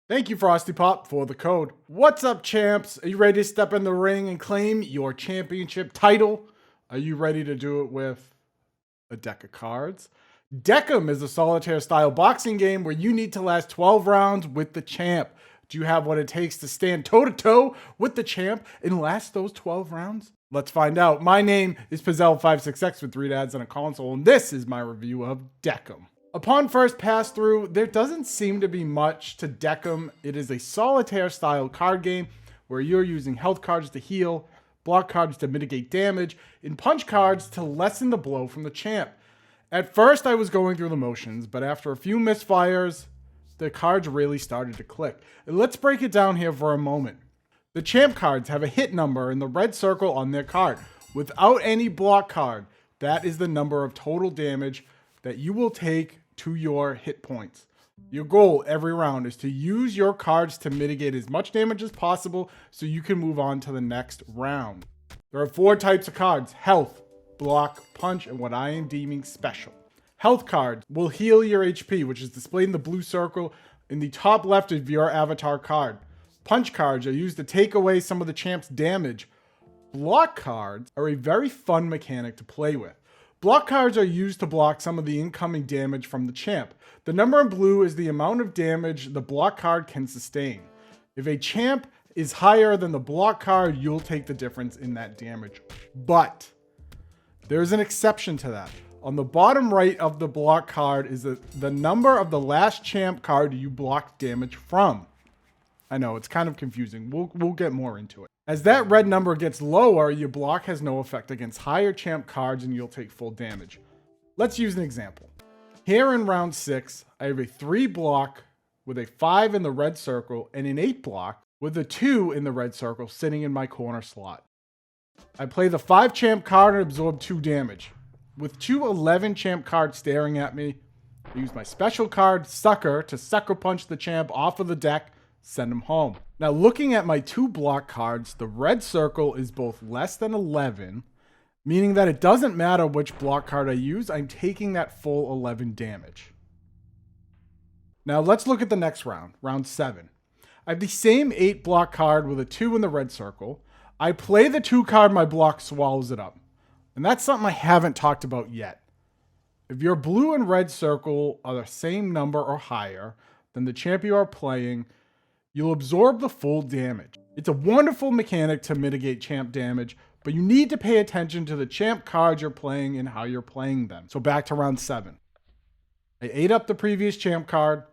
Thank you, Frosty Pop, for the code. What's up, champs? Are you ready to step in the ring and claim your championship title? Are you ready to do it with a deck of cards? Deck'em is a solitaire style boxing game where you need to last 12 rounds with the champ. Do you have what it takes to stand toe to toe with the champ and last those 12 rounds? Let's find out. My name is Pizzelle566 with 3 dads and a console, and this is my review of Deck'em. Upon first pass through, there doesn't seem to be much to Deck'em. It is a solitaire style card game where you're using health cards to heal, block cards to mitigate damage, and punch cards to lessen the blow from the champ. At first I was going through the motions, but after a few misfires, the cards really started to click. And let's break it down here for a moment. The champ cards have a hit number in the red circle on their card. Without any block card, that is the number of total damage that you will take to your hit points. Your goal every round is to use your cards to mitigate as much damage as possible so you can move on to the next round. There are 4 types of cards: health, block, punch, and what I am deeming special. Health cards will heal your HP, which is displayed in the blue circle in the top left of your avatar card. Punch cards are used to take away some of the champ's damage. Block cards are a very fun mechanic to play with. Block cards are used to block some of the incoming damage from the champ. The number in blue is the amount of damage the block card can sustain. If a champ is higher than the block card, you'll take the difference in that damage. But there's an exception to that. On the bottom right of the block card is the number of the last champ card you blocked damage from. I know, it's kind of confusing. We'll get more into it. As that red number gets lower, your block has no effect against higher champ cards and you'll take full damage. Let's use an example. Here in round 6, I have a 3 block with a 5 in the red circle and an 8 block with a 2 in the red circle sitting in my corner slot. I play the 5 champ card and absorb 2 damage. With 2 11 champ cards staring at me, I use my special card, Sucker, to sucker punch the champ off of the deck, send him home. Now, looking at my 2 block cards, the red circle is both less than 11, meaning that it doesn't matter which block card I use, I'm taking that full 11 damage. Now, let's look at the next round, round 7. I have the same 8 block card with a 2 in the red circle. I play the 2 card, my block swallows it up. And that's something I haven't talked about yet. If your blue and red circle are the same number or higher than the champ you are playing, you'll absorb the full damage. It's a wonderful mechanic to mitigate champ damage, but you need to pay attention to the champ cards you're playing and how you're playing them. So back to round 7. I ate up the previous champ card.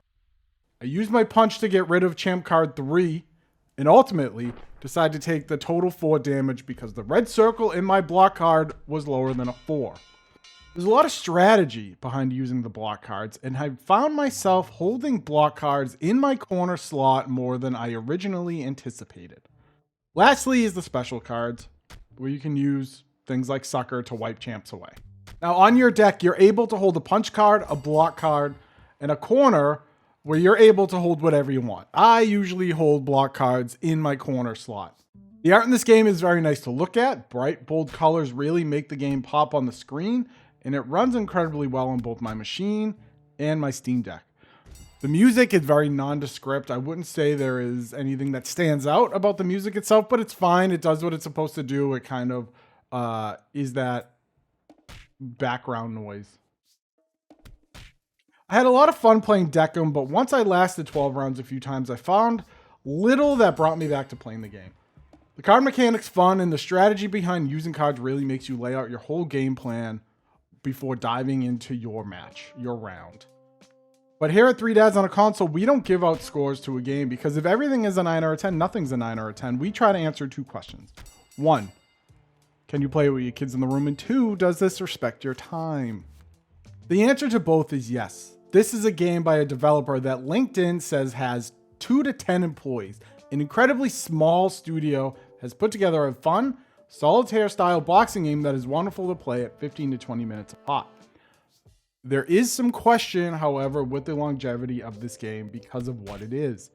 I used my punch to get rid of champ card 3, and ultimately decide to take the total 4 damage because the red circle in my block card was lower than a 4. There's a lot of strategy behind using the block cards, and I found myself holding block cards in my corner slot more than I originally anticipated. Lastly is the special cards, where you can use things like Sucker to wipe champs away. Now on your deck, you're able to hold a punch card, a block card, and a corner where you're able to hold whatever you want. I usually hold block cards in my corner slot. The art in this game is very nice to look at. Bright, bold colors really make the game pop on the screen, and it runs incredibly well on both my machine and my Steam Deck. The music is very nondescript. I wouldn't say there is anything that stands out about the music itself, but it's fine. It does what it's supposed to do. It kind of is that background noise. I had a lot of fun playing Deck'em, but once I lasted 12 rounds a few times, I found little that brought me back to playing the game. The card mechanic's fun, and the strategy behind using cards really makes you lay out your whole game plan before diving into your match, your round. But here at 3 Dads on a Console, we don't give out scores to a game because if everything is a 9 or a 10, nothing's a 9 or a 10. We try to answer 2 questions. 1, can you play with your kids in the room? And 2, does this respect your time? The answer to both is yes. This is a game by a developer that LinkedIn says has 2 to 10 employees. An incredibly small studio has put together a fun, solitaire style boxing game that is wonderful to play at 15 to 20 minutes a pop. There is some question, however, with the longevity of this game because of what it is.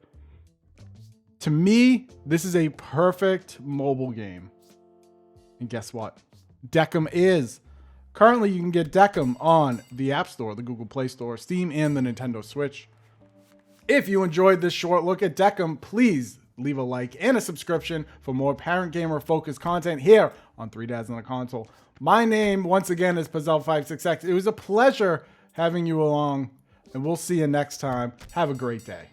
To me, this is a perfect mobile game. And guess what? Deck'em is. Currently, you can get Deck'em on the App Store, the Google Play Store, Steam, and the Nintendo Switch. If you enjoyed this short look at Deckham, please leave a like and a subscription for more parent gamer focused content here on 3 Dads on a Console. My name, once again, is Pazel56X. It was a pleasure having you along, and we'll see you next time. Have a great day.